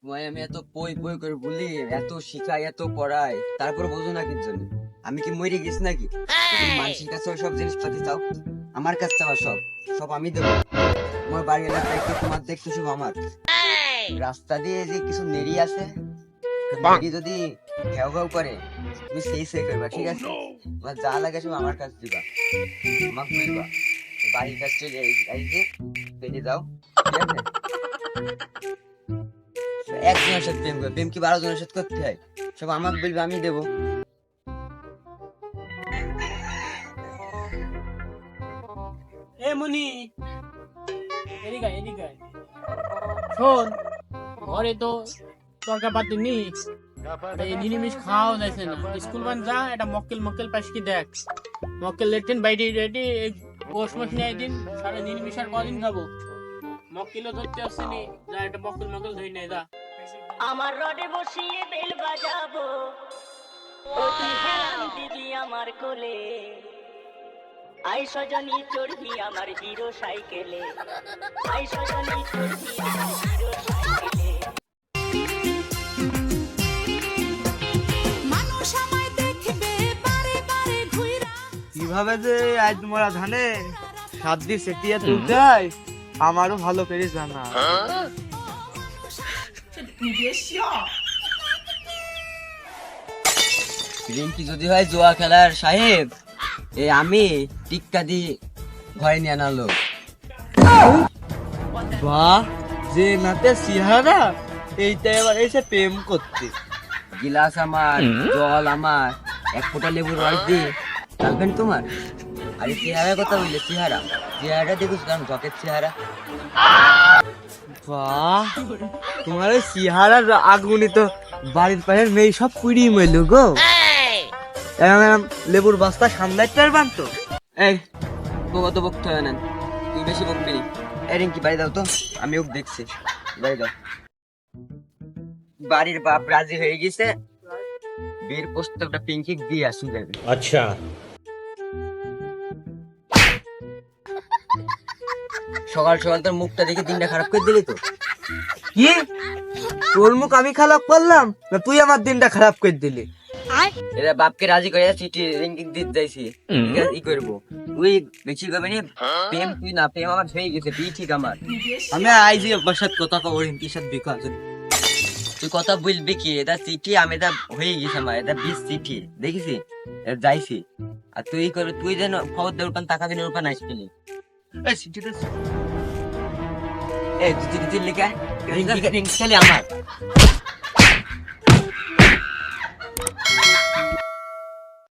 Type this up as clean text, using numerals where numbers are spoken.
তোমায় আমি এত পই পই করে বলি, এত শিখাই, এত পড়াই, তারপর বোঝো না কি জন্য? আমি কি মরে গেছি নাকি? তুমি মানুষের কাছে সব জিনিসপাতি চাও, আমার কাছে চাওয়া সব সব আমি দেবো। তোমার বাড়ি এলাকার দায়িত্ব তোমার, দেখতে সব আমার। রাস্তা দিয়ে যে কিছু নেড়ি আছে, নেড়ি যদি ঘেউ ঘেউ করে, তুমি সেই করবা, ঠিক আছে? তোমার যা লাগে সব আমার কাছে দিবা, আমাকে বলবা বাড়ির কাছে চলে আইছে বেরিয়ে যাও, ঠিক আছে? একজনের সাথে প্রেম করে, প্রেম কি 12 জনের সাথে করতে হয়? সব আমাকে বলবে, আমি দেবো। এ মনি, এদিকে আয়, এদিকে আয়। শোন, ঘরে তো তরকা পাতি নি, এই নিরামিষ খাওয়া যাচ্ছে না। স্কুল বান যা, এটা মক্কেল মক্কেল পাশ কি দেখ, মক্কেল লেটেন বাইরে রেডি। পৌষ মাস নিয়ে দিন সারা নিরামিষ আর কদিন খাবো? মক্কেলও ধরতে আসছে নি, যা এটা মক্কেল মক্কেল ধরে নেয় যা। আমার রডে বসিয়ে বেল বাজাবো, অতি হেলান দিদি আমার কোলে, আই সজনী চড়বি আমার হিরো সাইকেলে, আই সজনী চড়বি আমার হিরো সাইকেলে। মানুষ আমায় দেখবে বারে বারে ঘুইরা। কিভাবে যে আজ মোরা ধানে সাত দিয়ে সেটিয়া তুলতে হয় আমারও ভালো করে জানা। রিঙ্কি যদি হয় জুয়া খেলার সাহেব, আমি টিক্কা দি ঘরে নিয়ে আনালো। বাহ, যে নাতে সিহারা এইটা এবার এসে প্রেম করতে। গিলাস আমার, জল আমার, এক ফোঁটা লেবুর রস দি, গার্লফ্রেন্ড তোমার? আরে চেহারার কথা বললে, চেহারাটা দেখুস, কারণ জকের চেহারা। বাহ, তোমার ওই সিহারার আগুনি তো বাড়ির পাশের মেয়ে সব পুড়িয়ে মইল গো। এরম লেবুর বস্তা সামলাইতে পারবান তো? এই তোকে তো বকতে হয় না, তুই বেশি বকবি নি। এই রিঙ্কি বাড়ি দাও তো, আমি ওকে দেখছি, বাড়ি দাও। বাড়ির বাপ রাজি হয়ে গেছে, বিয়ের প্রস্তাবটা পিঙ্কি দিয়ে আসুন যাবে। अच्छा। সকাল সকাল তোর মুখটা দেখে দিনটা খারাপ করে দিলি তো। কি, তোর মুখ আমি খারাপ করলাম না তুই আমার দিনটা খারাপ করে দিলি? এরা বাপকে রাজি করে চিঠি রিঙ্কি দিতে যাইছি, ই করবো। তুই বেশি করবি নি, প্রেম তুই না, প্রেম আমার হয়ে গেছে, বিয়ে ঠিক আমার। আমি আইজি বসাত কথা কব রিঙ্কির সাথে বিকাশ। তুই কথা বলবি কি? এটা চিঠি আমি, এটা হয়ে গেছে আমার, এটা 20 চিঠি দেখিছি, এটা যাইছি। আর তুই করবি, তুই যেন খবর দেওয়ার পান, টাকা দিনের উপর নাইস পেলি। এই সিটিতে এই তুই লিখে রিঙ্কি খালি আমার